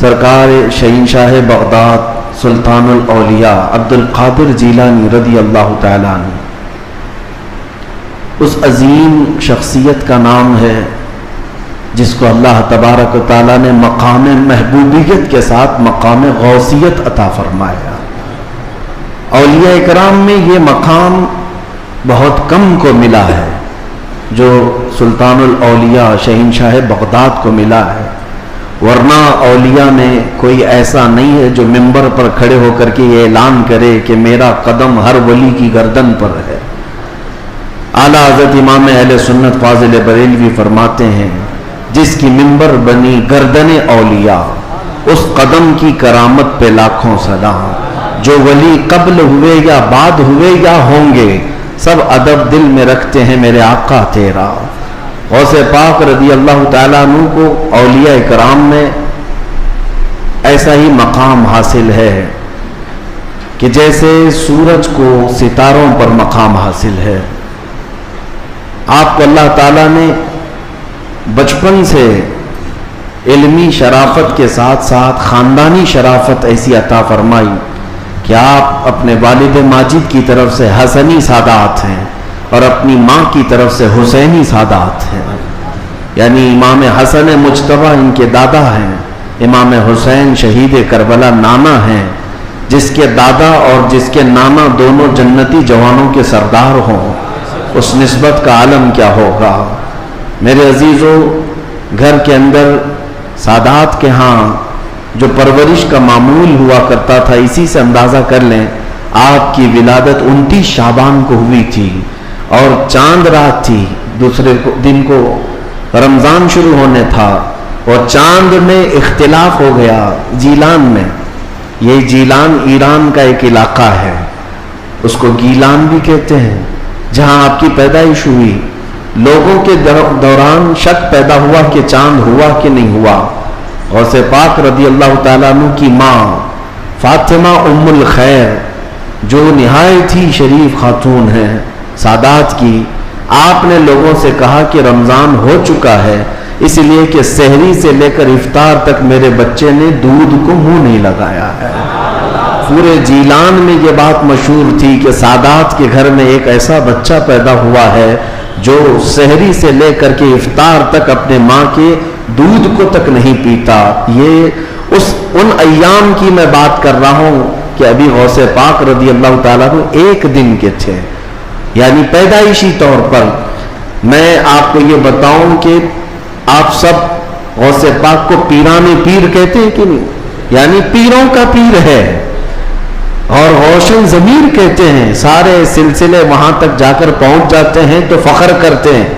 سرکار شہنشاہ بغداد سلطان الاولیاء عبد القادر جیلانی رضی اللہ تعالیٰ عنہ، اس عظیم شخصیت کا نام ہے جس کو اللہ تبارک و تعالیٰ نے مقام محبوبیت کے ساتھ مقام غوثیت عطا فرمایا۔ اولیاء اکرام میں یہ مقام بہت کم کو ملا ہے جو سلطان الاولیاء شہنشاہ بغداد کو ملا ہے، ورنہ اولیاء میں کوئی ایسا نہیں ہے جو منبر پر کھڑے ہو کر کے یہ اعلان کرے کہ میرا قدم ہر ولی کی گردن پر ہے۔ اعلیٰ حضرت امام اہل سنت فاضل بریلوی فرماتے ہیں جس کی منبر بنی گردن اولیاء، اس قدم کی کرامت پہ لاکھوں سلام۔ جو ولی قبل ہوئے یا بعد ہوئے یا ہوں گے، سب ادب دل میں رکھتے ہیں میرے آقا تیرا۔ غوث پاک رضی اللہ تعالیٰ عنہ کو اولیاء کرام میں ایسا ہی مقام حاصل ہے کہ جیسے سورج کو ستاروں پر مقام حاصل ہے۔ آپ کو اللہ تعالیٰ نے بچپن سے علمی شرافت کے ساتھ ساتھ خاندانی شرافت ایسی عطا فرمائی کہ آپ اپنے والد ماجد کی طرف سے حسنی سادات ہیں اور اپنی ماں کی طرف سے حسینی سادات ہیں، یعنی امام حسن مجتبی ان کے دادا ہیں، امام حسین شہید کربلا نانا ہیں، جس کے دادا اور جس کے نانا دونوں جنتی جوانوں کے سردار ہوں، اس نسبت کا عالم کیا ہوگا۔ میرے عزیزو، گھر کے اندر سادات کے ہاں جو پرورش کا معمول ہوا کرتا تھا، اسی سے اندازہ کر لیں آپ کی ولادت 29 شعبان کو ہوئی تھی اور چاند رات تھی، دوسرے دن کو رمضان شروع ہونے تھا اور چاند میں اختلاف ہو گیا جیلان میں۔ یہ جیلان ایران کا ایک علاقہ ہے، اس کو گیلان بھی کہتے ہیں، جہاں آپ کی پیدائش ہوئی۔ لوگوں کے دوران شک پیدا ہوا کہ چاند ہوا کہ نہیں ہوا۔ غوث پاک رضی اللہ تعالیٰ عنہ کی ماں فاطمہ ام الخیر جو نہایت ہی شریف خاتون ہیں سادات کی، آپ نے لوگوں سے کہا کہ رمضان ہو چکا ہے، اس لیے کہ سحری سے لے کر افطار تک میرے بچے نے دودھ کو منہ نہیں لگایا ہے۔ پورے جیلان میں یہ بات مشہور تھی کہ سادات کے گھر میں ایک ایسا بچہ پیدا ہوا ہے جو سحری سے لے کر کے افطار تک اپنے ماں کے دودھ کو تک نہیں پیتا۔ یہ ان ایام کی میں بات کر رہا ہوں کہ ابھی غوث پاک رضی اللہ تعالیٰ عنہ ایک دن کے تھے، یعنی پیدائشی طور پر۔ میں آپ کو یہ بتاؤں کہ آپ سب غوث پاک کو پیران پیر کہتے ہیں کہ نہیں، یعنی پیروں کا پیر ہے، اور روشن ضمیر کہتے ہیں، سارے سلسلے وہاں تک جا کر پہنچ جاتے ہیں تو فخر کرتے ہیں۔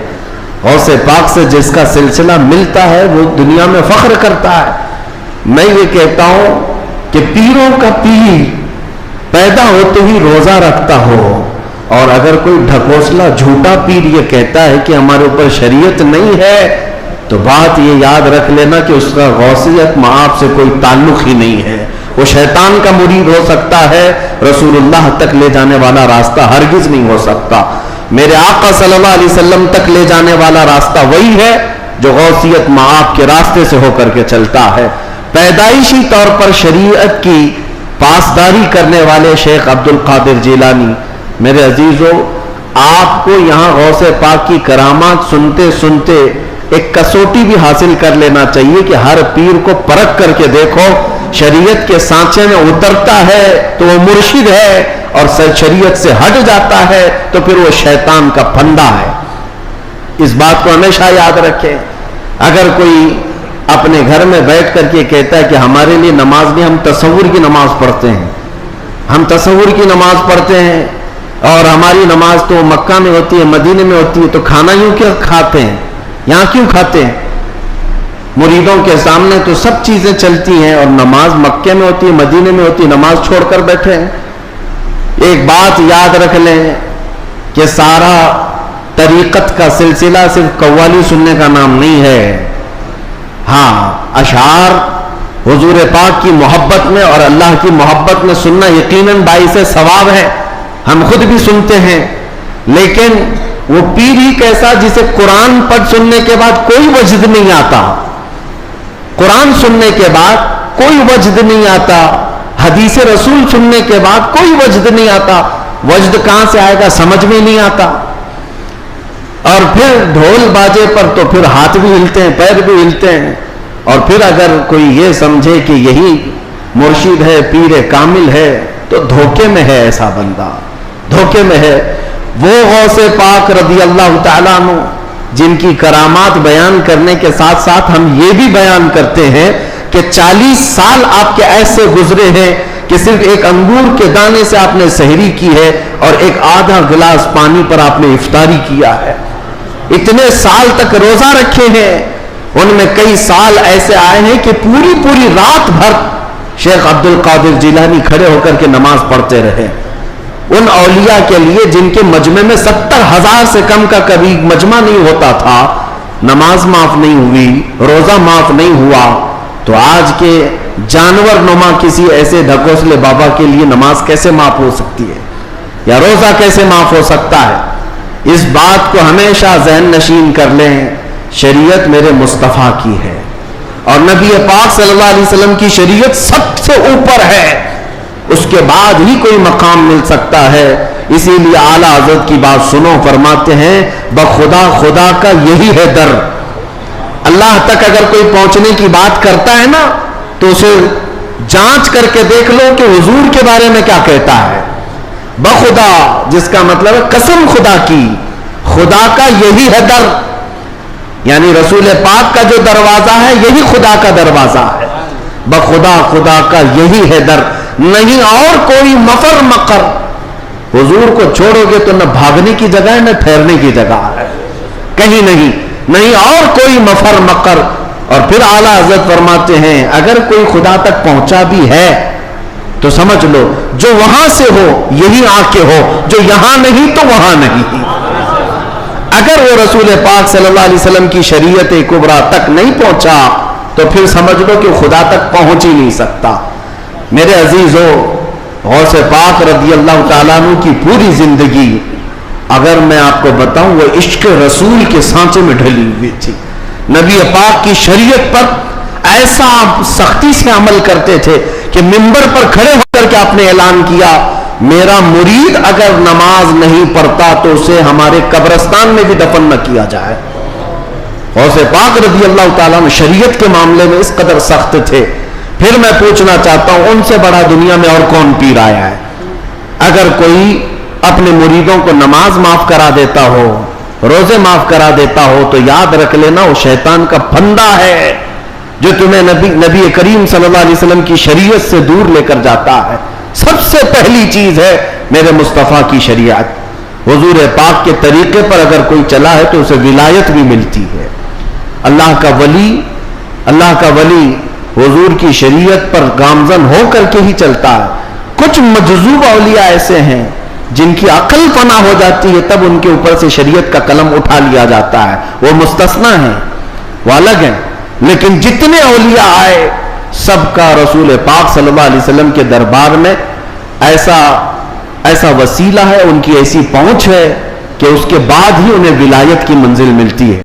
غوث پاک سے جس کا سلسلہ ملتا ہے وہ دنیا میں فخر کرتا ہے۔ میں یہ کہتا ہوں کہ پیروں کا پیر پیدا ہوتے ہی روزہ رکھتا ہو، اور اگر کوئی ڈھکوسلا جھوٹا پیر یہ کہتا ہے کہ ہمارے اوپر شریعت نہیں ہے، تو بات یہ یاد رکھ لینا کہ اس کا غوثیت معاف سے کوئی تعلق ہی نہیں ہے۔ وہ شیطان کا مرید ہو سکتا ہے، رسول اللہ تک لے جانے والا راستہ ہرگز نہیں ہو سکتا۔ میرے آقا صلی اللہ علیہ وسلم تک لے جانے والا راستہ وہی ہے جو غوثیت معاف کے راستے سے ہو کر کے چلتا ہے۔ پیدائشی طور پر شریعت کی پاسداری کرنے والے شیخ عبد القادر جیلانی، میرے عزیزو، آپ کو یہاں غوث پاک کی کرامات سنتے سنتے ایک کسوٹی بھی حاصل کر لینا چاہیے کہ ہر پیر کو پرکھ کر کے دیکھو، شریعت کے سانچے میں اترتا ہے تو وہ مرشد ہے، اور شریعت سے ہٹ جاتا ہے تو پھر وہ شیطان کا پھندا ہے۔ اس بات کو ہمیشہ یاد رکھیں۔ اگر کوئی اپنے گھر میں بیٹھ کر کے کہتا ہے کہ ہمارے لیے نماز نہیں، ہم تصور کی نماز پڑھتے ہیں، ہم تصور کی نماز پڑھتے ہیں، اور ہماری نماز تو مکہ میں ہوتی ہے، مدینے میں ہوتی ہے، تو کھانا یوں کیوں کھاتے ہیں، یہاں کیوں کھاتے ہیں؟ مریدوں کے سامنے تو سب چیزیں چلتی ہیں، اور نماز مکے میں ہوتی ہے، مدینے میں ہوتی ہے، نماز چھوڑ کر بیٹھے ہیں۔ ایک بات یاد رکھ لیں کہ سارا طریقت کا سلسلہ صرف قوالی سننے کا نام نہیں ہے۔ ہاں، اشعار حضور پاک کی محبت میں اور اللہ کی محبت میں سننا یقیناً باعث ثواب ہے، ہم خود بھی سنتے ہیں، لیکن وہ پیر ہی کیسا جسے قرآن پڑھ سننے کے بعد کوئی وجد نہیں آتا، قرآن سننے کے بعد کوئی وجد نہیں آتا، حدیث رسول سننے کے بعد کوئی وجد نہیں آتا، وجد کہاں سے آئے گا سمجھ میں نہیں آتا، اور پھر ڈھول باجے پر تو پھر ہاتھ بھی ہلتے ہیں، پیر بھی ہلتے ہیں، اور پھر اگر کوئی یہ سمجھے کہ یہی مرشد ہے، پیر کامل ہے، تو دھوکے میں ہے ایسا بندہ، دھوکے میں ہے۔ وہ غوث پاک رضی اللہ تعالیٰ عنہ جن کی کرامات بیان کرنے کے ساتھ ساتھ ہم یہ بھی بیان کرتے ہیں کہ 40 سال آپ کے ایسے گزرے ہیں کہ صرف ایک انگور کے دانے سے آپ نے سحری کی ہے اور ایک آدھا گلاس پانی پر آپ نے افطاری کیا ہے، اتنے سال تک روزہ رکھے ہیں۔ ان میں کئی سال ایسے آئے ہیں کہ پوری رات بھر شیخ عبد القادر جیلانی کھڑے ہو کر کے نماز پڑھتے رہے۔ ان اولیاء کے لیے جن کے مجمع میں 70,000 سے کم کا کبھی مجمع نہیں ہوتا تھا، نماز معاف نہیں ہوئی، روزہ معاف نہیں ہوا، تو آج کے جانور نما کسی ایسے ڈھکوسلے بابا کے لیے نماز کیسے معاف ہو سکتی ہے، یا روزہ کیسے معاف ہو سکتا ہے؟ اس بات کو ہمیشہ ذہن نشین کر لیں، شریعت میرے مصطفیٰ کی ہے، اور نبی پاک صلی اللہ علیہ وسلم کی شریعت سب سے اوپر ہے، اس کے بعد ہی کوئی مقام مل سکتا ہے۔ اسی لیے اعلیٰ حضرت کی بات سنو، فرماتے ہیں بخدا خدا کا یہی ہے در۔ اللہ تک اگر کوئی پہنچنے کی بات کرتا ہے نا تو اسے جانچ کر کے دیکھ لو کہ حضور کے بارے میں کیا کہتا ہے۔ بخدا جس کا مطلب ہے قسم خدا کی، خدا کا یہی ہے در، یعنی رسول پاک کا جو دروازہ ہے یہی خدا کا دروازہ ہے۔ بخدا خدا کا یہی ہے در، نہیں اور کوئی مفر مقر۔ حضور کو چھوڑو گے تو نہ بھاگنے کی جگہ ہے نہ ٹھہرنے کی جگہ ہے، کہیں نہیں اور کوئی مفر مقر۔ اور پھر اعلیٰ حضرت فرماتے ہیں اگر کوئی خدا تک پہنچا بھی ہے تو سمجھ لو جو وہاں سے ہو یہی آ کے ہو، جو یہاں نہیں تو وہاں نہیں۔ اگر وہ رسول پاک صلی اللہ علیہ وسلم کی شریعت کبریٰ تک نہیں پہنچا تو پھر سمجھ لو کہ خدا تک پہنچ ہی نہیں سکتا۔ میرے عزیزو، غوث پاک رضی اللہ تعالیٰ عنہ کی پوری زندگی اگر میں آپ کو بتاؤں وہ عشق رسول کے سانچے میں ڈھلی ہوئی تھی۔ نبی پاک کی شریعت پر ایسا سختی سے عمل کرتے تھے کہ منبر پر کھڑے ہو کر کے آپ نے اعلان کیا میرا مرید اگر نماز نہیں پڑھتا تو اسے ہمارے قبرستان میں بھی دفن نہ کیا جائے۔ غوث پاک رضی اللہ تعالیٰ عنہ شریعت کے معاملے میں اس قدر سخت تھے۔ پھر میں پوچھنا چاہتا ہوں ان سے بڑا دنیا میں اور کون پیر آیا ہے؟ اگر کوئی اپنے مریدوں کو نماز معاف کرا دیتا ہو، روزے معاف کرا دیتا ہو تو یاد رکھ لینا وہ شیطان کا پھندا ہے جو تمہیں نبی کریم صلی اللہ علیہ وسلم کی شریعت سے دور لے کر جاتا ہے۔ سب سے پہلی چیز ہے میرے مصطفیٰ کی شریعت۔ حضور پاک کے طریقے پر اگر کوئی چلا ہے تو اسے ولایت بھی ملتی ہے۔ اللہ کا ولی حضور کی شریعت پر گامزن ہو کر کے ہی چلتا ہے۔ کچھ مجذوب اولیاء ایسے ہیں جن کی عقل فنا ہو جاتی ہے تب ان کے اوپر سے شریعت کا قلم اٹھا لیا جاتا ہے، وہ مستثنا ہیں، وہ الگ ہیں۔ لیکن جتنے اولیاء آئے سب کا رسول پاک صلی اللہ علیہ وسلم کے دربار میں ایسا وسیلہ ہے، ان کی ایسی پہنچ ہے کہ اس کے بعد ہی انہیں ولایت کی منزل ملتی ہے۔